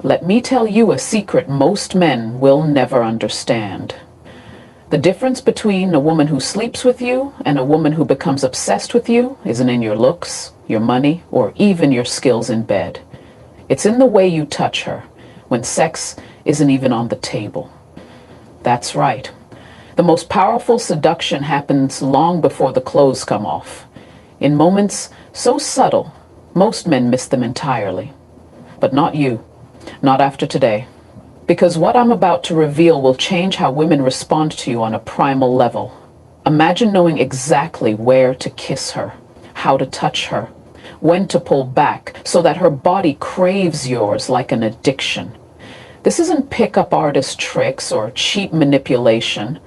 Let me tell you a secret most men will never understand. The difference between a woman who sleeps with you and a woman who becomes obsessed with you isn't in your looks, your money, or even your skills in bed. It's in the way you touch her, when sex isn't even on the table. That's right. The most powerful seduction happens long before the clothes come off. In moments so subtle, most men miss them entirely. But not you. Not after today. Because what I'm about to reveal will change how women respond to you on a primal level. Imagine knowing exactly where to kiss her, how to touch her, when to pull back so that her body craves yours like an addiction. This isn't pickup artist tricks or cheap manipulation.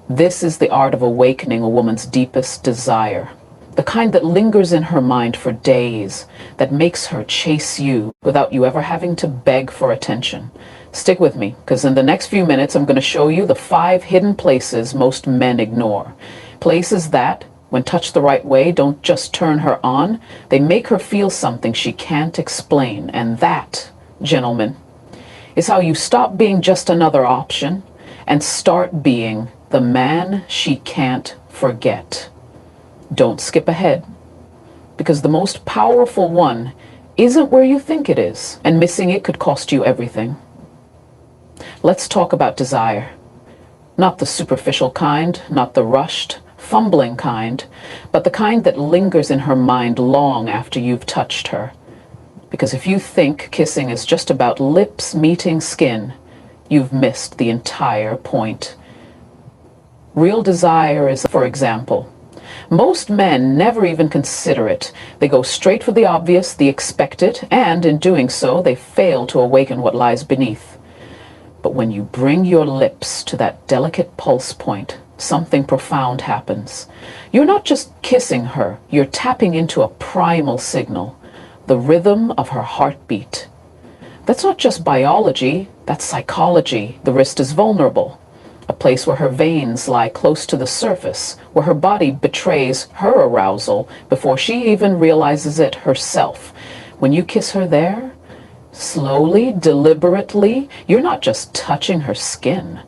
This is the art of awakening a woman's deepest desire. The kind that lingers in her mind for days, that makes her chase you without you ever having to beg for attention. Stick with me, because in the next few minutes I'm going to show you the 5 hidden places most men ignore. Places that, when touched the right way, don't just turn her on, they make her feel something she can't explain. And that, gentlemen, is how you stop being just another option and start being the man she can't forget. Don't skip ahead, because the most powerful one isn't where you think it is, and missing it could cost you everything. Let's talk about desire. Not the superficial kind, not the rushed, fumbling kind, but the kind that lingers in her mind long after you've touched her. Because if you think kissing is just about lips meeting skin, you've missed the entire point. Real desire is, for example, most men never even consider it. They go straight for the obvious, the expected, and in doing so, they fail to awaken what lies beneath. But when you bring your lips to that delicate pulse point, something profound happens. You're not just kissing her, you're tapping into a primal signal, the rhythm of her heartbeat. That's not just biology, that's psychology. The wrist is vulnerable, a place where her veins lie close to the surface, where her body betrays her arousal before she even realizes it herself. When you kiss her there, slowly, deliberately, you're not just touching her skin.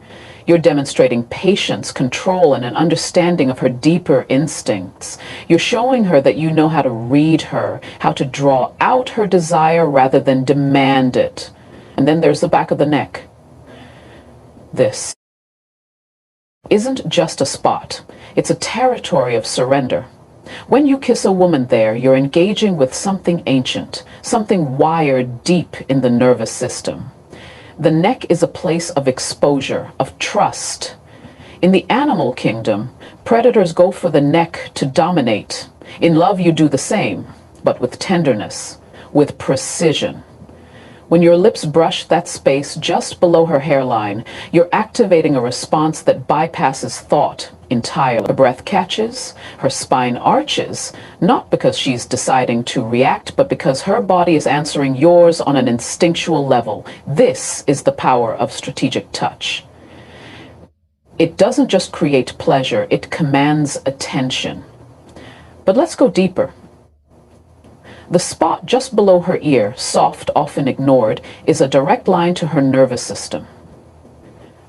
You're demonstrating patience, control, and an understanding of her deeper instincts. You're showing her that you know how to read her, how to draw out her desire rather than demand it. And then there's the back of the neck. This isn't just a spot. It's a territory of surrender. When you kiss a woman there, you're engaging with something ancient, something wired deep in the nervous system. The neck is a place of exposure, of trust. In the animal kingdom, predators go for the neck to dominate. In love, you do the same, but with tenderness, with precision. When your lips brush that space just below her hairline, you're activating a response that bypasses thought entirely. Her breath catches, her spine arches, not because she's deciding to react, but because her body is answering yours on an instinctual level. This is the power of strategic touch. It doesn't just create pleasure, it commands attention. But let's go deeper. The spot just below her ear, soft, often ignored, is a direct line to her nervous system.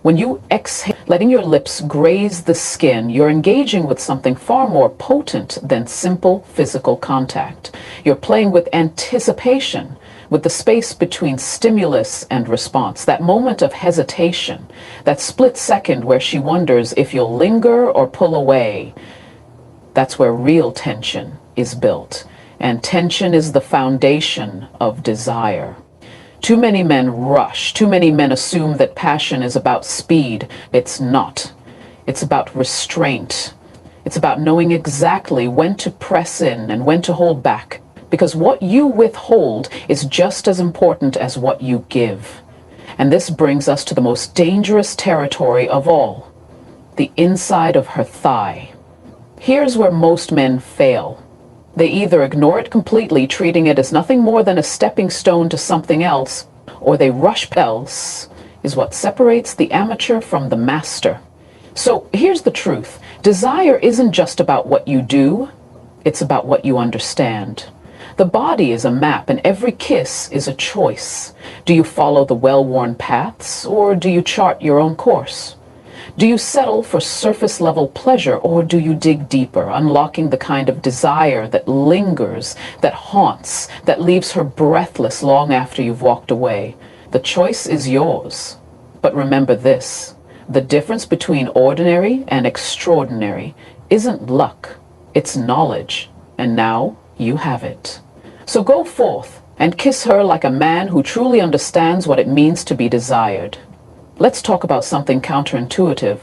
When you exhale, letting your lips graze the skin, you're engaging with something far more potent than simple physical contact. You're playing with anticipation, with the space between stimulus and response, that moment of hesitation, that split second where she wonders if you'll linger or pull away. That's where real tension is built. And tension is the foundation of desire. Too many men rush. Too many men assume that passion is about speed. It's not. It's about restraint. It's about knowing exactly when to press in and when to hold back. Because what you withhold is just as important as what you give. And this brings us to the most dangerous territory of all, the inside of her thigh. Here's where most men fail. They either ignore it completely, treating it as nothing more than a stepping stone to something else, or they rush. Else is what separates the amateur from the master. So here's the truth. Desire isn't just about what you do, it's about what you understand. The body is a map, and every kiss is a choice. Do you follow the well-worn paths, or do you chart your own course? Do you settle for surface-level pleasure, or do you dig deeper, unlocking the kind of desire that lingers, that haunts, that leaves her breathless long after you've walked away? The choice is yours. But remember this, the difference between ordinary and extraordinary isn't luck, it's knowledge. And now you have it. So go forth and kiss her like a man who truly understands what it means to be desired. Let's talk about something counterintuitive.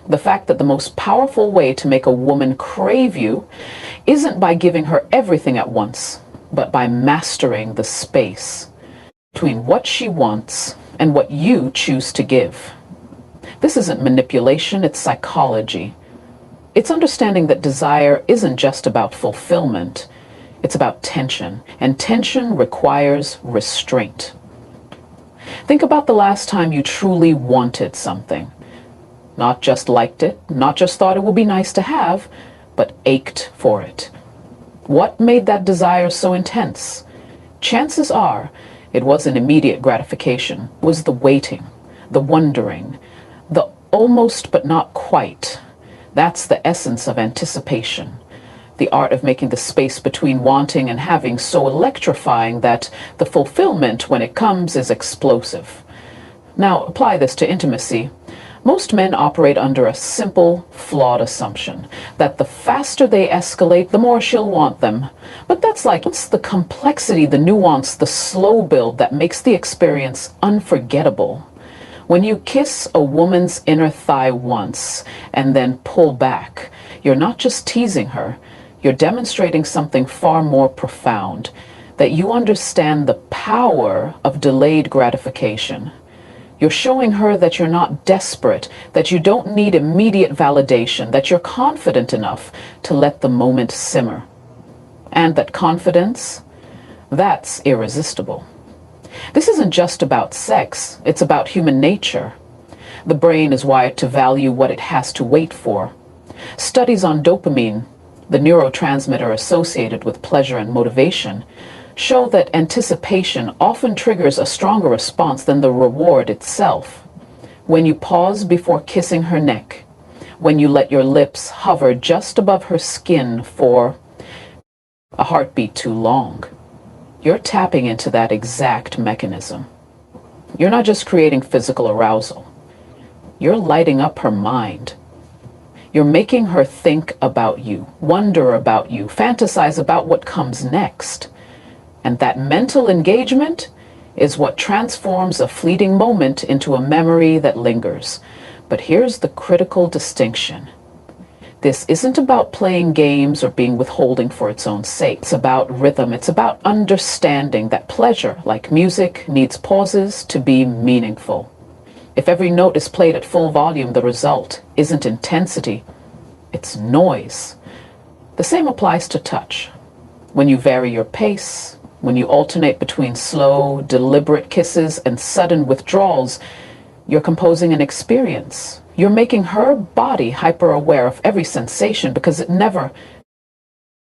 The fact that the most powerful way to make a woman crave you isn't by giving her everything at once, but by mastering the space between what she wants and what you choose to give. This isn't manipulation, it's psychology. It's understanding that desire isn't just about fulfillment, it's about tension, and tension requires restraint. Think about the last time you truly wanted something. Not just liked it, not just thought it would be nice to have, but ached for it. What made that desire so intense? Chances are it wasn't immediate gratification. It was the waiting, the wondering, the almost but not quite. That's the essence of anticipation. The art of making the space between wanting and having so electrifying that the fulfillment, when it comes, is explosive. Now, apply this to intimacy. Most men operate under a simple, flawed assumption that the faster they escalate, the more she'll want them. But that's like, it's the complexity, the nuance, the slow build that makes the experience unforgettable. When you kiss a woman's inner thigh once and then pull back, you're not just teasing her, you're demonstrating something far more profound, that you understand the power of delayed gratification. You're showing her that you're not desperate, that you don't need immediate validation, that you're confident enough to let the moment simmer. And that confidence, that's irresistible. This isn't just about sex, it's about human nature. The brain is wired to value what it has to wait for. Studies on dopamine, the neurotransmitter associated with pleasure and motivation, show that anticipation often triggers a stronger response than the reward itself. When you pause before kissing her neck, when you let your lips hover just above her skin for a heartbeat too long, you're tapping into that exact mechanism. You're not just creating physical arousal, you're lighting up her mind. You're making her think about you, wonder about you, fantasize about what comes next. And that mental engagement is what transforms a fleeting moment into a memory that lingers. But here's the critical distinction. This isn't about playing games or being withholding for its own sake. It's about rhythm. It's about understanding that pleasure, like music, needs pauses to be meaningful. If every note is played at full volume, the result isn't intensity, it's noise. The same applies to touch. When you vary your pace, when you alternate between slow, deliberate kisses and sudden withdrawals, you're composing an experience. You're making her body hyper-aware of every sensation because it never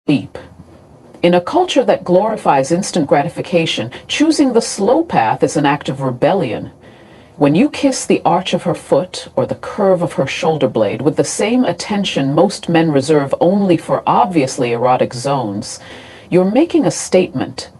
deep. In a culture that glorifies instant gratification, choosing the slow path is an act of rebellion. When you kiss the arch of her foot or the curve of her shoulder blade with the same attention most men reserve only for obviously erotic zones, you're making a statement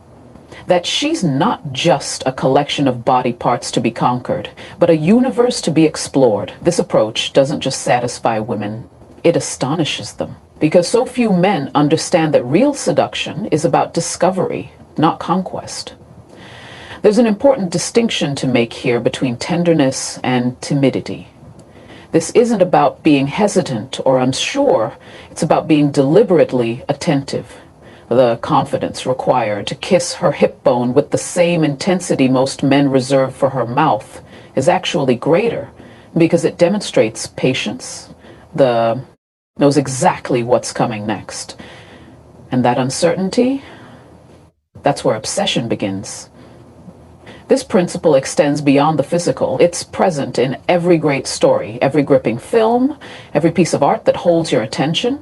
that she's not just a collection of body parts to be conquered, but a universe to be explored. This approach doesn't just satisfy women, it astonishes them. Because so few men understand that real seduction is about discovery, not conquest. There's an important distinction to make here between tenderness and timidity. This isn't about being hesitant or unsure, it's about being deliberately attentive. The confidence required to kiss her hip bone with the same intensity most men reserve for her mouth is actually greater because it demonstrates patience, knows exactly what's coming next. And that uncertainty, that's where obsession begins. This principle extends beyond the physical. It's present in every great story, every gripping film, every piece of art that holds your attention.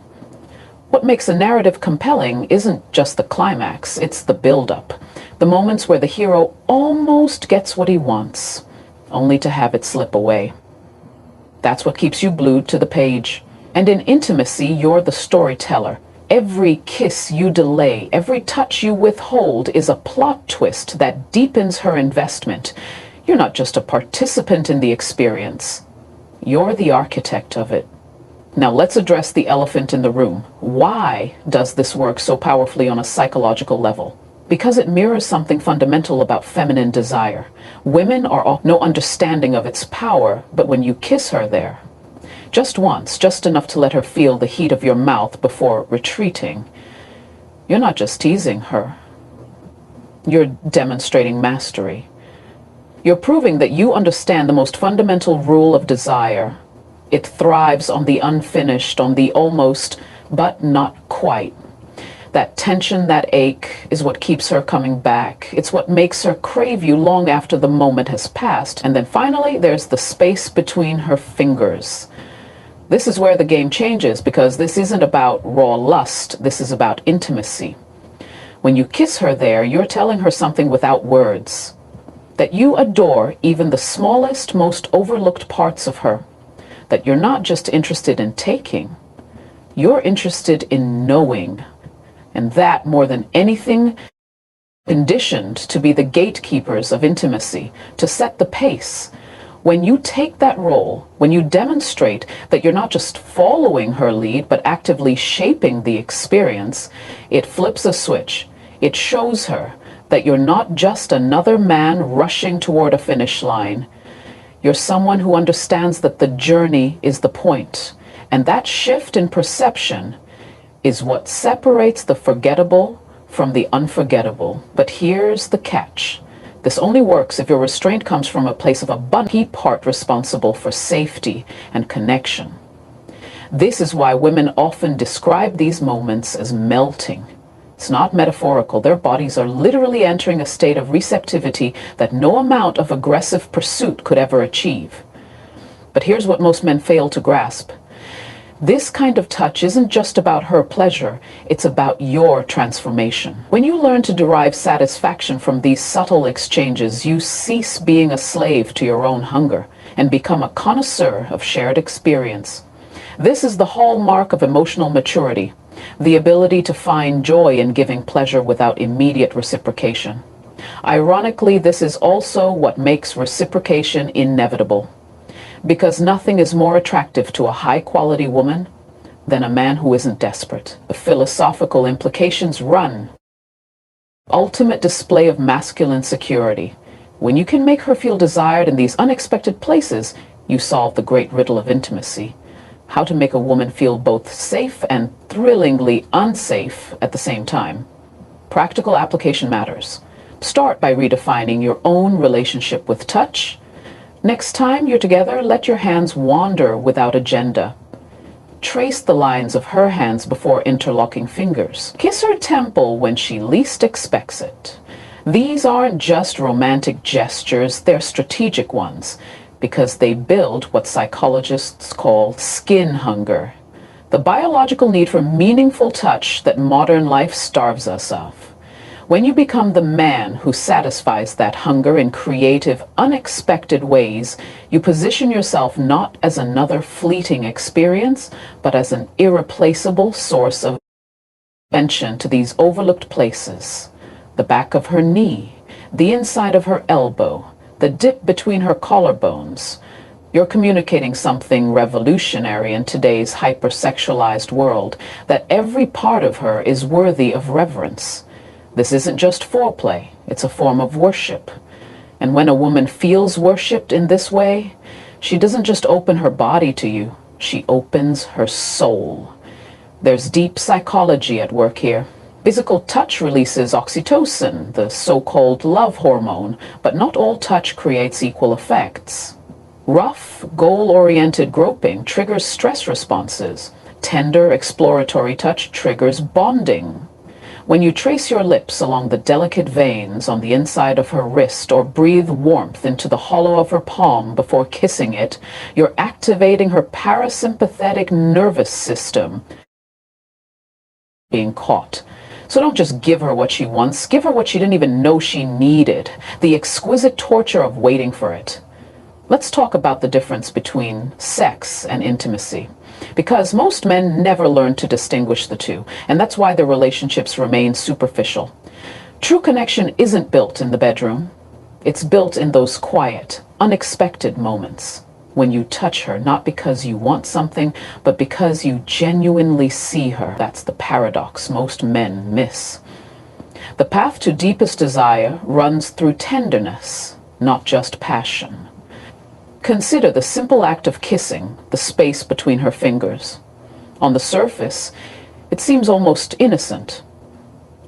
What makes a narrative compelling isn't just the climax, it's the build-up. The moments where the hero almost gets what he wants, only to have it slip away. That's what keeps you glued to the page. And in intimacy, you're the storyteller. Every kiss you delay, every touch you withhold is a plot twist that deepens her investment. You're not just a participant in the experience. You're the architect of it. Now let's address the elephant in the room. Why does this work so powerfully on a psychological level? Because it mirrors something fundamental about feminine desire. Women are no understanding of its power, but when you kiss her there, just once, just enough to let her feel the heat of your mouth before retreating, you're not just teasing her. You're demonstrating mastery. You're proving that you understand the most fundamental rule of desire. It thrives on the unfinished, on the almost, but not quite. That tension, that ache, is what keeps her coming back. It's what makes her crave you long after the moment has passed. And then finally, there's the space between her fingers. This is where the game changes, because this isn't about raw lust. This is about intimacy. When you kiss her there, you're telling her something without words. That you adore even the smallest, most overlooked parts of her. That you're not just interested in taking. You're interested in knowing. And that, more than anything, conditioned to be the gatekeepers of intimacy, to set the pace. When you take that role, when you demonstrate that you're not just following her lead, but actively shaping the experience, it flips a switch. It shows her that you're not just another man rushing toward a finish line. You're someone who understands that the journey is the point. And that shift in perception is what separates the forgettable from the unforgettable. But here's the catch. This only works if your restraint comes from a place of abundant part responsible for safety and connection. This is why women often describe these moments as melting. It's not metaphorical. Their bodies are literally entering a state of receptivity that no amount of aggressive pursuit could ever achieve. But here's what most men fail to grasp. This kind of touch isn't just about her pleasure, it's about your transformation. When you learn to derive satisfaction from these subtle exchanges, you cease being a slave to your own hunger and become a connoisseur of shared experience. This is the hallmark of emotional maturity, the ability to find joy in giving pleasure without immediate reciprocation. Ironically, this is also what makes reciprocation inevitable. Because nothing is more attractive to a high-quality woman than a man who isn't desperate. The philosophical implications run. Ultimate display of masculine security. When you can make her feel desired in these unexpected places, you solve the great riddle of intimacy. How to make a woman feel both safe and thrillingly unsafe at the same time. Practical application matters. Start by redefining your own relationship with touch. Next time you're together, let your hands wander without agenda. Trace the lines of her hands before interlocking fingers. Kiss her temple when she least expects it. These aren't just romantic gestures, they're strategic ones, because they build what psychologists call skin hunger, the biological need for meaningful touch that modern life starves us of. When you become the man who satisfies that hunger in creative, unexpected ways, you position yourself not as another fleeting experience, but as an irreplaceable source of attention to these overlooked places. The back of her knee, the inside of her elbow, the dip between her collarbones. You're communicating something revolutionary in today's hypersexualized world, that every part of her is worthy of reverence. This isn't just foreplay, it's a form of worship. And when a woman feels worshipped in this way, she doesn't just open her body to you, she opens her soul. There's deep psychology at work here. Physical touch releases oxytocin, the so-called love hormone, but not all touch creates equal effects. Rough, goal-oriented groping triggers stress responses. Tender, exploratory touch triggers bonding. When you trace your lips along the delicate veins on the inside of her wrist or breathe warmth into the hollow of her palm before kissing it, you're activating her parasympathetic nervous system. being caught. So don't just give her what she wants, give her what she didn't even know she needed, the exquisite torture of waiting for it. Let's talk about the difference between sex and intimacy, because most men never learn to distinguish the two, and that's why their relationships remain superficial. True connection isn't built in the bedroom. It's built in those quiet, unexpected moments when you touch her, not because you want something, but because you genuinely see her. That's the paradox most men miss. The path to deepest desire runs through tenderness, not just passion. Consider the simple act of kissing the space between her fingers. On the surface, it seems almost innocent.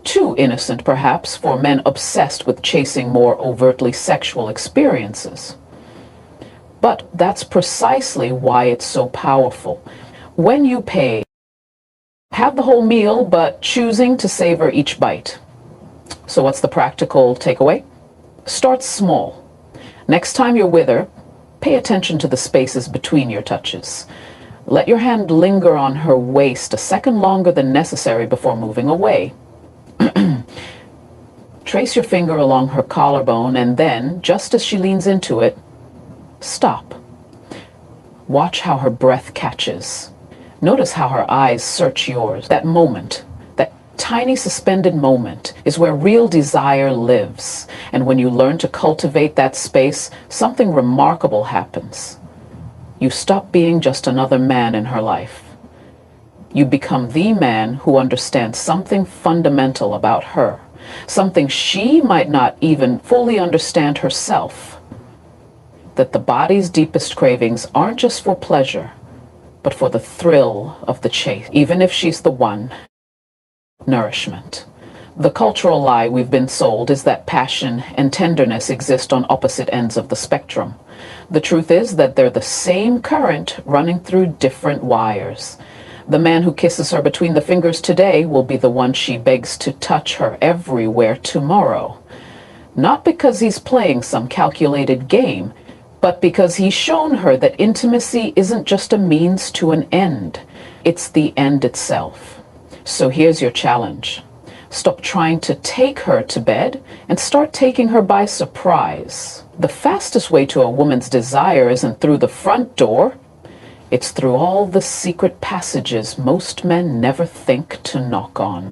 Too innocent, perhaps, for men obsessed with chasing more overtly sexual experiences. But that's precisely why it's so powerful. When you pay, have the whole meal, but choosing to savor each bite. So what's the practical takeaway? Start small. Next time you're with her, pay attention to the spaces between your touches. Let your hand linger on her waist a second longer than necessary before moving away. Trace your finger along her collarbone, and then, just as she leans into it, stop. Watch how her breath catches. Notice how her eyes search yours. That moment, that tiny suspended moment, is where real desire lives. And when you learn to cultivate that space, something remarkable happens. You stop being just another man in her life. You become the man who understands something fundamental about her, something she might not even fully understand herself. That the body's deepest cravings aren't just for pleasure, but for the thrill of the chase, even if she's the one. Nourishment. The cultural lie we've been sold is that passion and tenderness exist on opposite ends of the spectrum. The truth is that they're the same current running through different wires. The man who kisses her between the fingers today will be the one she begs to touch her everywhere tomorrow. Not because he's playing some calculated game, but because he's shown her that intimacy isn't just a means to an end. It's the end itself. So here's your challenge. Stop trying to take her to bed and start taking her by surprise. The fastest way to a woman's desire isn't through the front door. It's through all the secret passages most men never think to knock on.